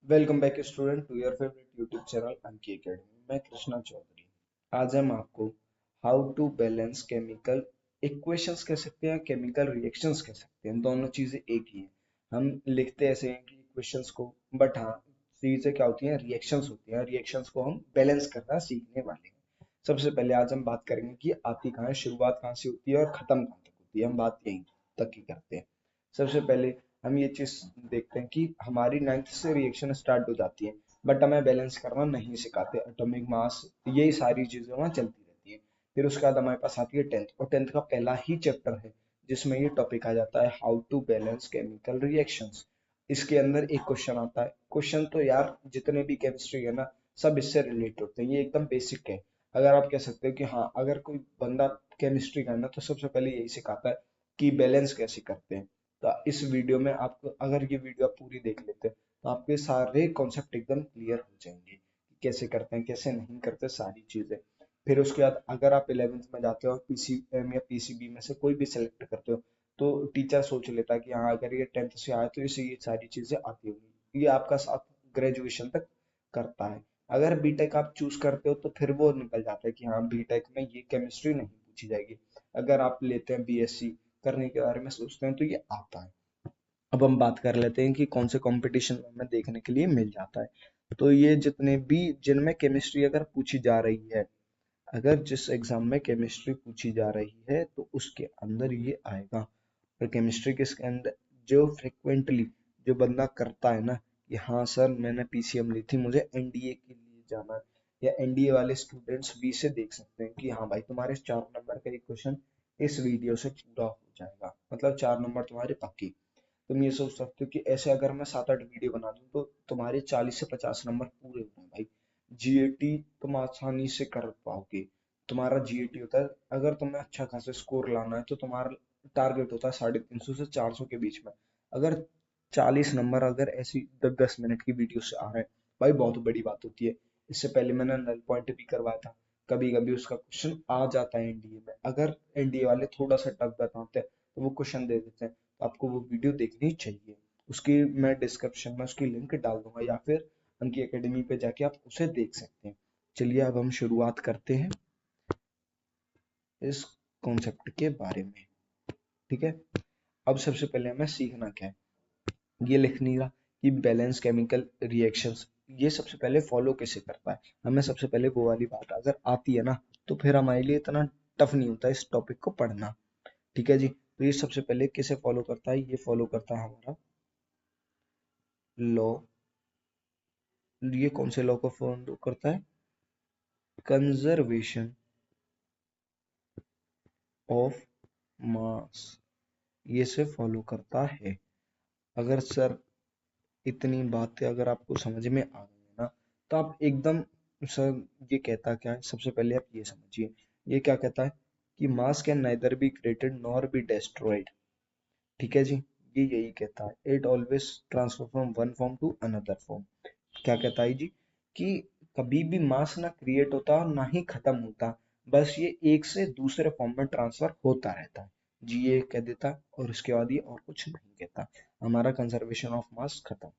Welcome back student to your favourite YouTube channel Anki academy. मैं कृष्णा चौधरी। आज हम आपको how to balance chemical equations कह सकते हैं, केमिकल रिएक्शंस कह सकते हैं। दोनों चीजें एक ही हैं। हम लिखते ऐसे हैं कि इक्वेशंस को, बट हाँ चीजें क्या होती हैं, रिएक्शंस होती हैं। रिएक्शंस को हम बैलेंस करना सीखने वाले हैं। सबसे पहले आज हम बात करेंगे कि आती कहाँ है, शुरुआत कहाँ से होती है और खत्म कहाँ तक होती है। हम बात यहीं तक ही करते हैं। सबसे पहले हम ये चीज देखते हैं कि हमारी 9th से रिएक्शन स्टार्ट हो जाती है, बट हमें बैलेंस करना नहीं सिखाते। एटॉमिक मास, यही सारी चीजें वहाँ चलती रहती है। फिर उसके बाद हमारे पास आती है 10th, और 10th का पहला ही चैप्टर है जिसमें ये टॉपिक आ जाता है how to balance chemical reactions. इसके अंदर एक क्वेश्चन आता है। क्वेश्चन तो यार जितने भी केमिस्ट्री है ना, सब इससे रिलेटेड होते हैं। ये एकदम बेसिक है। अगर आप कह सकते हो कि हाँ, अगर कोई बंदा केमिस्ट्री करना तो सबसे पहले यही सिखाता है कि बैलेंस कैसे करते हैं। तो इस वीडियो में आपको, अगर ये वीडियो आप पूरी देख लेते हैं तो आपके सारे कॉन्सेप्ट एकदम क्लियर हो जाएंगे कि कैसे करते हैं, कैसे नहीं करते, सारी चीजें। फिर उसके बाद अगर आप 11th में जाते हो और पीसीएम या पीसीबी में से कोई भी सिलेक्ट करते हो, तो टीचर सोच लेता है कि हाँ, अगर ये 10th से आया तो इसे ये सारी चीजें आती होंगी। ये आपका साथ ग्रेजुएशन तक करता है। अगर बीटेक आप चूज करते हो तो फिर वो निकल जाता है कि हाँ, बीटेक में ये केमिस्ट्री नहीं पूछी जाएगी। अगर आप लेते हैं बीएससी करने के बारे में सोचते हैं तो ये आता है। अब हम बात कर लेते हैं कि कौन से कंपटीशन में हमें देखने के लिए मिल जाता है। तो ये जितने भी जिनमें केमिस्ट्री अगर पूछी जा रही है, अगर जिस एग्जाम में केमिस्ट्री पूछी जा रही है तो उसके अंदर ये आएगा। और केमिस्ट्री किसके अंदर, जो फ्रिक्वेंटली जो बंदा करता है ना कि हाँ सर मैंने पीसीएम ली थी, मुझे एनडीए के लिए जाना है, या एनडीए वाले स्टूडेंट्स भी से देख सकते हैं कि हाँ भाई, तुम्हारे 4 नंबर का एक क्वेश्चन इस वीडियो से पूरा हो जाएगा, मतलब 4 नंबर तुम्हारे पक्की। तुम ये सोच सकते हो कि ऐसे अगर मैं 7-8 वीडियो बना दूं तो तुम्हारे 40 से 50 नंबर पूरे हो गए भाई। जीएटी तुम आसानी से कर पाओगे। तुम्हारा जीएटी होता है, अगर तुम्हें अच्छा खासा स्कोर लाना है तो तुम्हारा टारगेट होता है 350 से 400 के बीच में। अगर 40 नंबर अगर ऐसी 10-10 मिनट की वीडियो से आ रहे हैं, भाई बहुत बड़ी बात होती है। इससे पहले मैंने नल पॉइंट भी करवाया था। कभी कभी उसका क्वेश्चन आ जाता है एनडीए में, अगर एनडीए वाले थोड़ा सा टफ बताते हैं तो वो क्वेश्चन दे देते हैं। आपको वो वीडियो देखनी चाहिए। उसकी मैं डिस्क्रिप्शन में उसकी लिंक डाल दूंगा, या फिर अंकी एकेडमी पे जाके आप उसे देख सकते हैं। चलिए अब हम शुरुआत करते हैं इस कॉन्सेप्ट के बारे में। ठीक है, अब सबसे पहले हमें सीखना क्या है। ये लिख नहीं रहा कि बैलेंस केमिकल रिएक्शंस, ये सबसे पहले फॉलो कैसे करता है। हमें सबसे पहले वो वाली बात अगर आती है ना, तो फिर हमारे लिए इतना टफ नहीं होता इस टॉपिक को पढ़ना। ठीक है जी, तो ये सबसे पहले किसे फॉलो करता है, ये फॉलो करता है हमारा लॉ। ये कौन से लॉ को फॉलो करता है, कंजर्वेशन ऑफ मास, ये से फॉलो करता है। अगर सर इतनी बातें अगर आपको समझ में आ गई है ना, तो आप एकदम, सर ये कहता क्या है, सबसे पहले आप ये समझिए। ये क्या कहता है कि mass can neither be created nor be destroyed. ठीक है जी, ये यही कहता है। It always transfer from one form to another form. क्या कहता है जी, कि कभी भी मास ना क्रिएट होता और ना ही खत्म होता, बस ये एक से दूसरे फॉर्म में ट्रांसफर होता रहता है। जी ये कह देता, और उसके बाद ये और कुछ नहीं कहता। हमारा कंजर्वेशन ऑफ मास खत्म।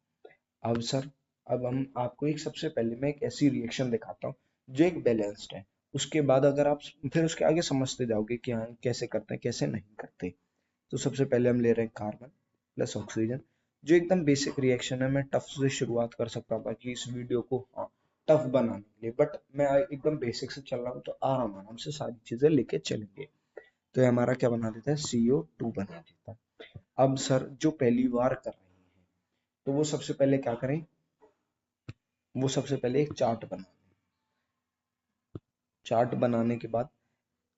अब सर, अब हम आपको एक, सबसे पहले मैं एक ऐसी रिएक्शन दिखाता हूँ जो एक बैलेंस्ड है। उसके बाद अगर आप फिर उसके आगे समझते जाओगे कि हाँ कैसे करते हैं कैसे नहीं करते। तो सबसे पहले हम ले रहे हैं कार्बन प्लस ऑक्सीजन, जो एकदम बेसिक रिएक्शन है। मैं टफ से शुरुआत कर सकता था कि इस वीडियो को हाँ टफ बनाने के लिए, बट मैं एकदम बेसिक से चल रहा हूँ तो आराम आराम से सारी चीजें लेके चलेंगे। तो ये हमारा क्या बना देता है, CO2 बना देता है। अब सर जो पहली बार कर रहे हैं तो वो सबसे पहले क्या करें, वो सबसे पहले एक चार्ट बना। चार्ट बनाने के बाद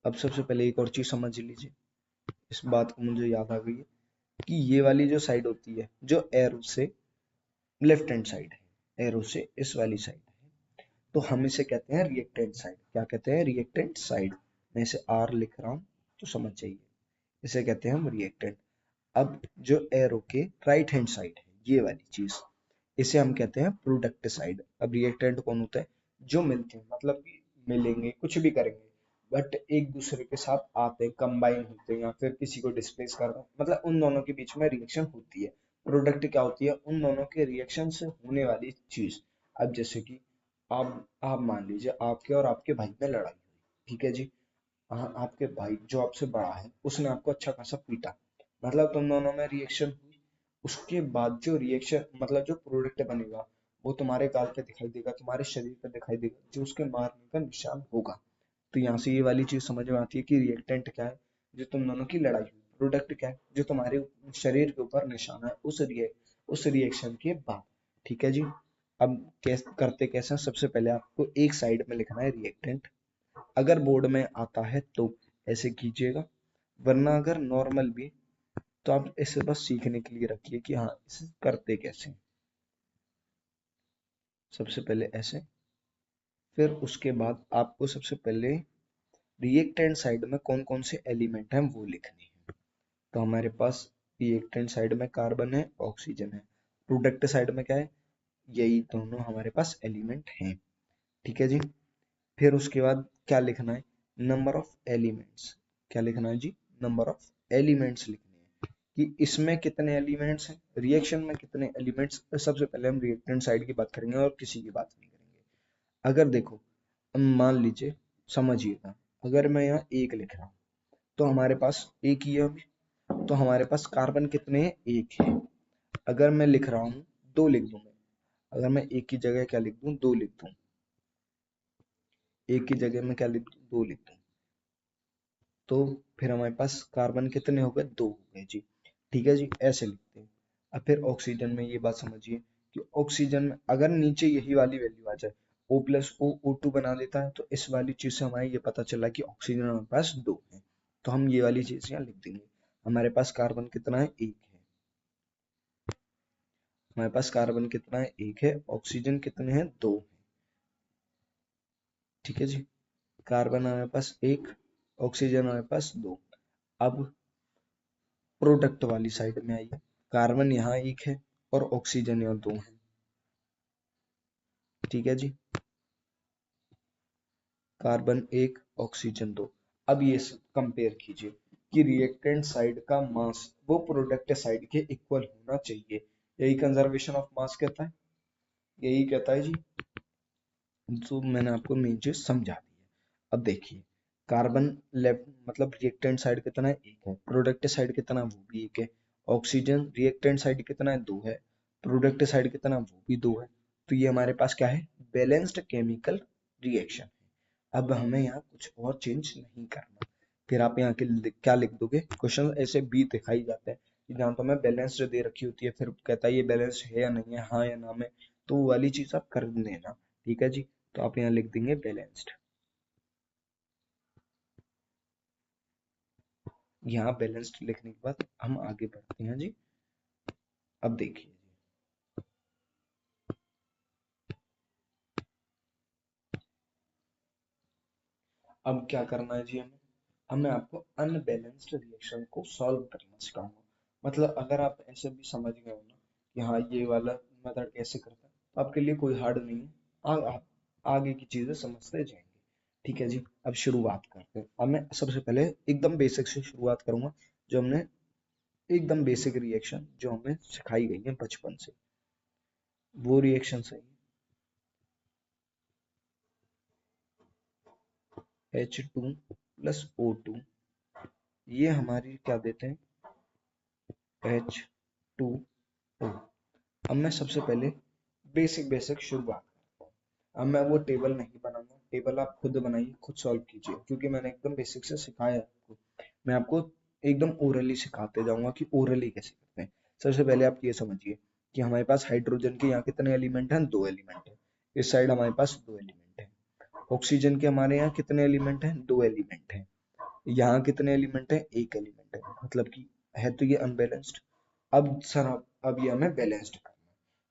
अब सबसे पहले एक और चीज समझ लीजिए। इस बात को मुझे याद आ गई है कि ये वाली जो साइड होती है, जो एरो से लेफ्ट हैंड साइड है, एरो से इस वाली साइड है, तो हम इसे कहते हैं रिएक्टेंट साइड। क्या कहते हैं, रिएक्टेंट साइड। मैं इसे आर लिख रहा हूँ तो समझ जाइए, इसे कहते हैं हम रिएक्टेंट। अब जो एरो के राइट हैंड साइड है, ये वाली चीज, इसे हम कहते हैं प्रोडक्ट साइड। अब रिएक्टेंट कौन होता है, जो मिलते हैं, मतलब कि मिलेंगे कुछ भी करेंगे बट एक दूसरे के साथ आते हैं, कंबाइन होते हैं, या फिर किसी को डिस्प्लेस कर रहे हैं, मतलब उन दोनों के बीच में रिएक्शन होती है, प्रोडक्ट क्या होती है, उन दोनों के रिएक्शन से होने वाली चीज। अब जैसे कि आप मान लीजिए आपके और आपके भाई में लड़ाई हुई, ठीक है जी। आपके भाई जो आपसे बड़ा है उसने आपको अच्छा खासा पीटा, मतलब तुम दोनों में रिएक्शन हुई। उसके बाद जो रिएक्शन मतलब जो प्रोडक्ट बनेगा वो तुम्हारे गाल पे दिखाई देगा, तुम्हारे शरीर पे दिखाई देगा, जो उसके मारने का निशान होगा। तो यहाँ से ये वाली चीज समझ में आती है कि रिएक्टेंट क्या है, जो तुम दोनों की लड़ाई हुई। प्रोडक्ट क्या है, जो तुम्हारे शरीर के ऊपर निशान है उस रिएक्शन के बाद। ठीक है जी। अब करते कैसे हैं? सबसे पहले आपको एक साइड में लिखना है रिएक्टेंट। अगर बोर्ड में आता है तो ऐसे कीजिएगा, वरना अगर नॉर्मल भी तो आप इसे बस सीखने के लिए रखिए कि हाँ इसे करते कैसे। सबसे पहले ऐसे, फिर उसके बाद आपको सबसे पहले रिएक्टेंट साइड में कौन कौन से एलिमेंट हैं वो लिखने हैं। तो हमारे पास रिएक्टेंट साइड में कार्बन है, ऑक्सीजन है। प्रोडक्ट साइड में क्या है, यही दोनों हमारे पास एलिमेंट हैं। ठीक है जी। फिर उसके बाद क्या लिखना है, नंबर ऑफ एलिमेंट्स। क्या लिखना है जी, नंबर ऑफ एलिमेंट्स लिखने हैं कि इसमें कितने एलिमेंट्स हैं, रिएक्शन में कितने एलिमेंट्स। सबसे पहले हम रिएक्टेंट साइड की बात करेंगे और किसी की बात नहीं करेंगे। अगर देखो, मान लीजिए, समझिएगा, अगर मैं यहाँ एक लिख रहा हूँ तो हमारे पास एक ही है अभी, तो हमारे पास कार्बन कितने हैं, एक है। अगर मैं लिख रहा हूँ दो लिख दूं मैं, अगर मैं एक की जगह क्या लिख दूं, दो लिख दूं, एक की जगह मैं क्या लिख दूं, दो लिख दूं, तो फिर हमारे पास कार्बन कितने हो गए, दो हो गए जी। ठीक है जी, ऐसे लिखते हैं। अब फिर ऑक्सीजन में ये बात समझिए कि ऑक्सीजन में अगर नीचे यही वाली वैल्यू आ जाए, O प्लस O O2 बना देता है, तो इस वाली चीज से हमारे ये पता चला कि ऑक्सीजन हमारे पास दो है। तो हम ये वाली चीज यहाँ लिख देंगे। हमारे पास कार्बन कितना है, एक है। हमारे पास कार्बन कितना है, एक है। ऑक्सीजन कितने हैं, दो है। ठीक है जी। कार्बन हमारे पास एक, ऑक्सीजन हमारे पास दो। अब प्रोडक्ट वाली साइड में आइए, कार्बन यहाँ एक है और ऑक्सीजन यहाँ दो है। ठीक है जी, कार्बन एक, ऑक्सीजन दो। अब ये कंपेयर कीजिए कि रिएक्टेंट साइड का मास वो प्रोडक्ट साइड के इक्वल होना चाहिए। यही कंजर्वेशन ऑफ मास कहता है, यही कहता है जी। तो मैंने आपको मेन चीज समझा दी है। अब देखिए, कार्बन लेफ्ट मतलब रिएक्टेंट साइड कितना है, एक है। प्रोडक्ट साइड कितना, वो भी एक है। ऑक्सीजन रिएक्टेंट साइड कितना है, दो है। प्रोडक्ट साइड कितना, वो भी दो है। तो ये हमारे पास क्या है, बैलेंस्ड केमिकल रिएक्शन है। अब हमें यहाँ कुछ और चेंज नहीं करना। फिर आप यहाँ के क्या लिख दोगे, क्वेश्चन ऐसे बी दिखाई जाते हैं कि जहाँ तो हमें बैलेंस्ड दे रखी होती है, फिर कहता है ये बैलेंस्ड है या नहीं है, हाँ या ना में, तो वो वाली चीज आप कर देना। ठीक है जी। तो आप यहाँ लिख देंगे बैलेंस्ड। यहाँ बैलेंस्ड लिखने के बाद हम आगे बढ़ते हैं जी। अब देखिए, अब क्या करना है जी, हमें हमें आपको अनबैलेंस्ड रिएक्शन को सॉल्व करना सिखाऊंगा। मतलब अगर आप ऐसे भी समझ गए हो ना कि हाँ ये वाला मेथड कैसे करता है, तो आपके लिए कोई हार्ड नहीं है। आप आगे की चीजें समझते जाएंगे। ठीक है जी। अब शुरुआत करते हैं। अब मैं सबसे पहले एकदम बेसिक से शुरुआत करूंगा, जो हमने एकदम बेसिक रिएक्शन जो हमें सिखाई गई है बचपन से, वो रिएक्शन सही। H2 + O2, ये हमारी क्या देते हैं, H2O। अब मैं सबसे पहले बेसिक बेसिक शुरुआत करता हूँ। अब मैं वो टेबल नहीं बनाऊंगा, टेबल आप खुद बनाइए, खुद सॉल्व कीजिए, क्योंकि मैंने एकदम बेसिक से सिखाया है आपको। मैं आपको एकदम ओरली सिखाते जाऊंगा कि ओरली कैसे करते हैं। सबसे पहले आप ये समझिए कि हमारे पास हाइड्रोजन के यहाँ कितने एलिमेंट हैं, दो एलिमेंट है। इस साइड हमारे पास दो एलिमेंट है। ऑक्सीजन के हमारे यहाँ कितने एलिमेंट हैं, दो एलिमेंट हैं। यहाँ कितने एलिमेंट है, एक एलिमेंट है। मतलब कि है तो ये अनबैलेंस्ड। अब सर अब ये हमें बैलेंस्ड करना है।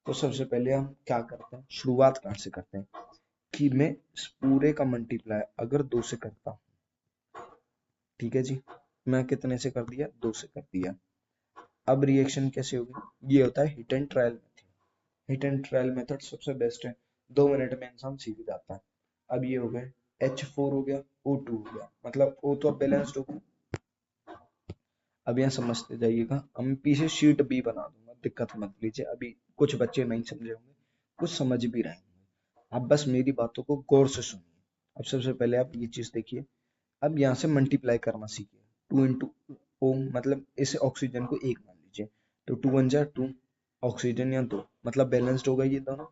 तो सबसे पहले हम क्या करते हैं, शुरुआत कहाँ से करते हैं कि मैं इस पूरे का मल्टीप्लाई अगर दो से करता हूँ, ठीक है जी, मैं कितने से कर दिया, दो से कर दिया। अब रिएक्शन कैसे होगी, ये होता है hit and trial method. Hit and trial method सबसे बेस्ट है, 2 मिनट में इंसान सीख जाता है। अब ये हो गए, H4 हो गया, O2 हो गया, मतलब O तो अब बैलेंस्ड हो गया। अब यहाँ समझते जाइएगा, हम पीछे शीट बी बना दूंगा, दिक्कत मत लीजिए, अभी कुछ बच्चे नहीं समझे होंगे, कुछ समझ भी रहे होंगे। आप बस मेरी बातों को गौर से सुनिए। अब सबसे पहले आप ये चीज देखिए, अब यहाँ से मल्टीप्लाई करना सीखिए। 2 into O मतलब इसे ऑक्सीजन को 1 मान लीजिए, तो 2 1 जा 2, ऑक्सीजन यहाँ 2, मतलब बैलेंस्ड हो गए ये दोनों।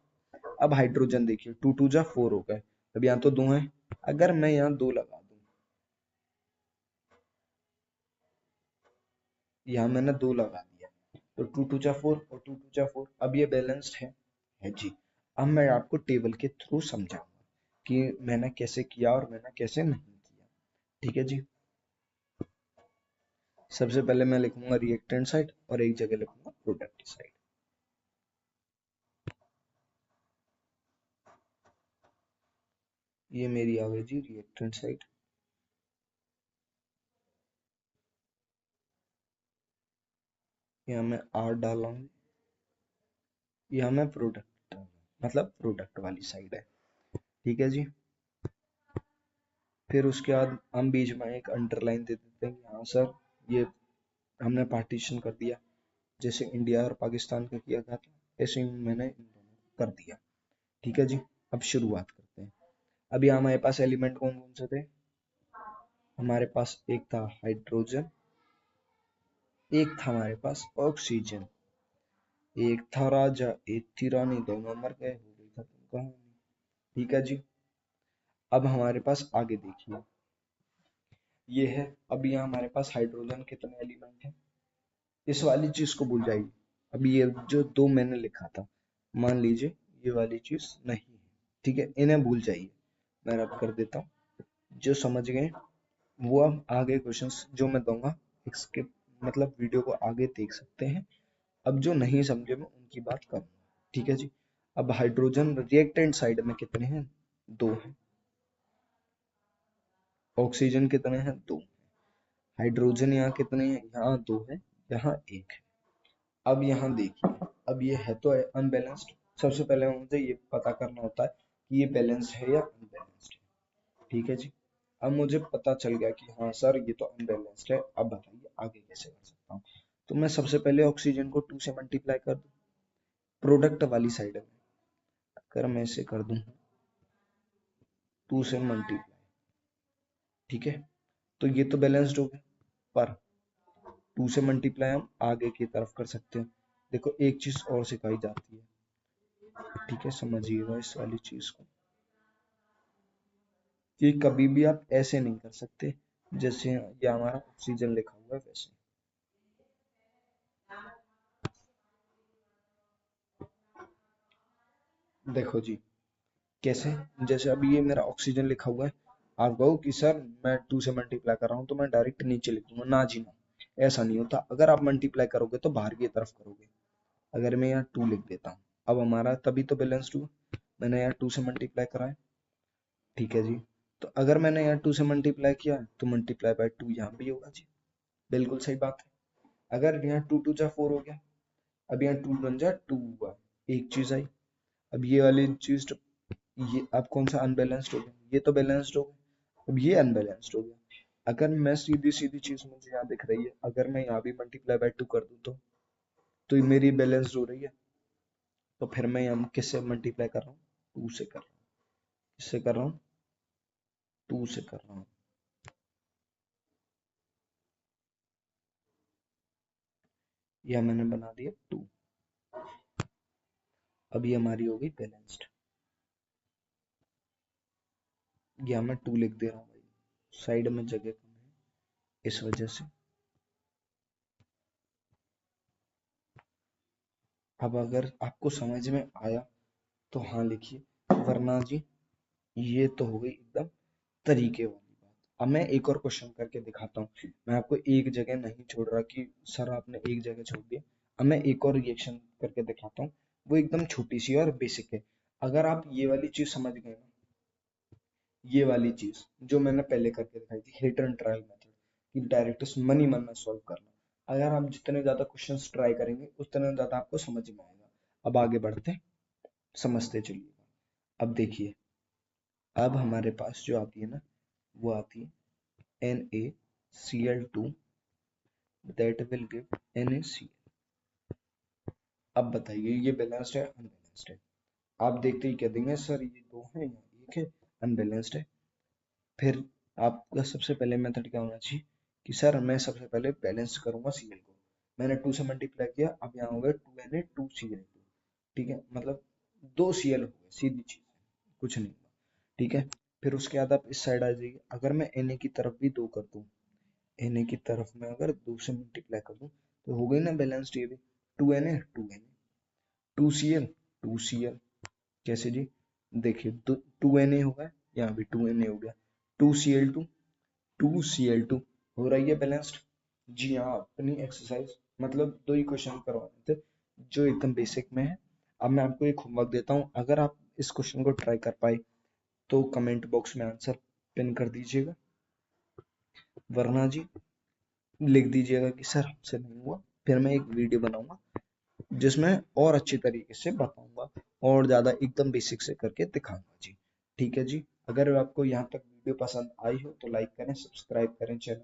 अब हाइड्रोजन देखिए, 2 2 जा 4 हो गए, अब यहाँ तो 2 है, अगर मैं यहाँ 2 लगा दूं, यहाँ मैंने 2 लगा दिया, तो 2 2 जा 4 और 2 2 जा 4, अब ये बैलेंस्ड है जी। अब मैं आपको टेबल के थ्रू समझाऊंगा कि मैंने कैसे किया और मैंने कैसे नहीं किया, ठीक है जी। सबसे पहले मैं लिखूंगा रिएक्टेंट साइड और एक जगह लिखूंगा प्रोडक्ट साइड। ये मेरी आ गई जी रिएक्टेंट साइड, यहाँ मैं R डाला हूँ, यहाँ मैं प्रोडक्ट, मतलब प्रोडक्ट वाली साइड है, ठीक है जी। फिर उसके बाद हम बीच में एक अंडरलाइन दे देते हैं कि हाँ सर ये हमने पार्टीशन कर दिया, जैसे इंडिया और पाकिस्तान का किया गया था, ऐसे ही मैंने इन दोनों को कर दिया, ठीक है जी। अब शुरुआत करते हैं। अभी हमारे पास एलिमेंट कौन कौन से थे, हमारे पास एक था हाइड्रोजन, एक था हमारे पास ऑक्सीजन, एक था राजा, एक थी रानी, दोनों मर गए, हो गई खत्म कहानी, ठीक है जी। अब हमारे पास आगे देखिए, ये है, अब यहाँ हमारे पास हाइड्रोजन कितने एलिमेंट हैं, इस वाली चीज को भूल जाइए। अभी ये जो 2 मैंने लिखा था, मान लीजिए ये वाली चीज नहीं है, ठीक है, इन्हें भूल जाइए, मैं रब कर देता हूँ। जो समझ गए वो अब आगे क्वेश्चंस जो मैं दूंगा इसके मतलब वीडियो को आगे देख सकते हैं। अब जो नहीं समझे मैं उनकी बात करूंगा, ठीक है जी। अब हाइड्रोजन रिएक्टेंट साइड में कितने हैं, 2 हैं। ऑक्सीजन कितने हैं, 2। हाइड्रोजन यहाँ कितने हैं, यहाँ 2 है, यहाँ 1 है। अब यहाँ देखिए, अब ये है तो अनबैलेंस्ड, सबसे पहले मुझे ये पता करना होता है कि ये बैलेंस्ड है या अनबैलेंस्ड है, ठीक है जी। अब मुझे पता चल गया कि हाँ सर ये तो अनबैलेंस्ड है, अब बताइए आगे कैसे कर सकता हूँ। तो मैं सबसे पहले ऑक्सीजन को 2 से मल्टीप्लाई कर दूं, प्रोडक्ट वाली साइड में, अगर मैं इसे कर दूं 2 से मल्टीप्लाई, ठीक है, तो ये तो बैलेंस्ड हो गया, पर 2 से मल्टीप्लाई हम आगे की तरफ कर सकते हैं। देखो एक चीज और सिखाई जाती है, ठीक है, समझिएगा इस वाली चीज को, कि कभी भी आप ऐसे नहीं कर सकते जैसे ये हमारा ऑक्सीजन लिखा हुआ है वैसे। देखो जी कैसे, जैसे अभी ये मेरा ऑक्सीजन लिखा हुआ है, आप कहो कि सर मैं 2 से मल्टीप्लाई कर रहा हूँ तो मैं डायरेक्ट नीचे लिख दूंगा, ना जी ना, ऐसा नहीं होता। अगर आप मल्टीप्लाई करोगे तो बाहर की तरफ करोगे। अगर मैं यहाँ 2 लिख देता हूँ, अब हमारा तभी तो बैलेंस्ड हुआ, मैंने यहाँ 2 से मल्टीप्लाई करा है, ठीक है जी। तो अगर मैंने यहाँ 2 से मल्टीप्लाई किया तो मल्टीप्लाई बाय 2 यहाँ भी होगा जी, बिल्कुल सही बात है। अगर यहाँ 2 2 जा 4 हो गया, अब यहाँ 2 1 जा 2 हुआ, एक चीज आई। अब ये वाली चीज ये अब कौन सा अनबैलेंस्ड हो गया, ये तो बैलेंस्ड हो गया, अब ये अनबैलेंस्ड हो गया। अगर मैं सीधी सीधी चीज मुझे यहाँ दिख रही है, अगर मैं यहाँ भी मल्टीप्लाई बाय 2 कर दूं तो ये मेरी बैलेंस्ड हो रही है, तो फिर मैं यहाँ किससे मल्टीप्लाई कर रहा हूँ, 2 से कर रहा हूँ, किससे कर रहा हूँ, 2 से कर रहा हूँ। यह मैंने बना दिया 2, अब ये हमारी हो गई बैलेंस्ड, यहाँ मैं 2 लिख दे रहा हूँ भाई, साइड में जगह कम है इस वजह से। अब अगर आपको समझ में आया तो हाँ लिखिए, वरना जी ये तो हो गई एकदम तरीके वाली बात। अब मैं एक और क्वेश्चन करके दिखाता हूँ, मैं आपको एक जगह नहीं छोड़ रहा कि सर आपने एक जगह छोड़ दिया। अब मैं एक और रिएक्शन करके दिखाता हूँ, वो एकदम छोटी सी और बेसिक है। अगर आप ये वाली चीज समझ गए ना, ये वाली चीज जो मैंने पहले करके दिखाई थी, हिट एंड ट्रायल मेथड, कि डायरेक्ट मन ही मन में सॉल्व करना, अगर आप जितने ज्यादा क्वेश्चंस ट्राई करेंगे उतने ज्यादा आपको समझ में आएगा। अब आगे बढ़ते हैं, समझते चलिए। अब देखिए, अब हमारे पास जो आती है ना, वो आती है NaCl2 that will give NaCl, अब बताइए ये बैलेंस्ड है अनबैलेंस्ड है? आप देखते ही कह देंगे सर ये दो है या एक है, अनबैलेंस्ड है। फिर आपका सबसे पहले मेथड क्या होना चाहिए कि सर मैं सबसे पहले बैलेंस करूंगा सीएल को। मैंने 2 से मल्टीप्लाई किया, अब यहाँ हो गया 2Na 2Cl2। ठीक है, मतलब 2Cl हो गए, सीधी चीज है, कुछ नहीं हुआ। ठीक है, फिर उसके बाद आप इस साइड आ जाइए। अगर मैं Na की तरफ भी 2 कर दूं, Na की तरफ में अगर 2 से मल्टीप्लाई कर दूं तो हो गई ना बैलेंस्ड ये भी। 2Na 2Na 2Cl 2Cl। कैसे जी? देखिए 2Na हो गया, यहाँ भी 2Na हो गया, 2Cl2 2Cl2 हो रही है बैलेंस्ड। जी हाँ, अपनी एक्सरसाइज मतलब 2 ही क्वेश्चन करवाने थे जो एकदम बेसिक में है। अब मैं आपको एक होमवर्क देता हूँ, अगर आप इस क्वेश्चन को ट्राई कर पाए तो कमेंट बॉक्स में आंसर पिन कर दीजिएगा, वरना जी लिख दीजिएगा कि सर हमसे नहीं हुआ। फिर मैं एक वीडियो बनाऊंगा जिसमें और अच्छी तरीके से बताऊंगा और ज्यादा एकदम बेसिक से करके दिखाऊंगा जी। ठीक है जी, अगर आपको यहाँ तक वीडियो पसंद आई हो तो लाइक करें, सब्सक्राइब करें चैनल।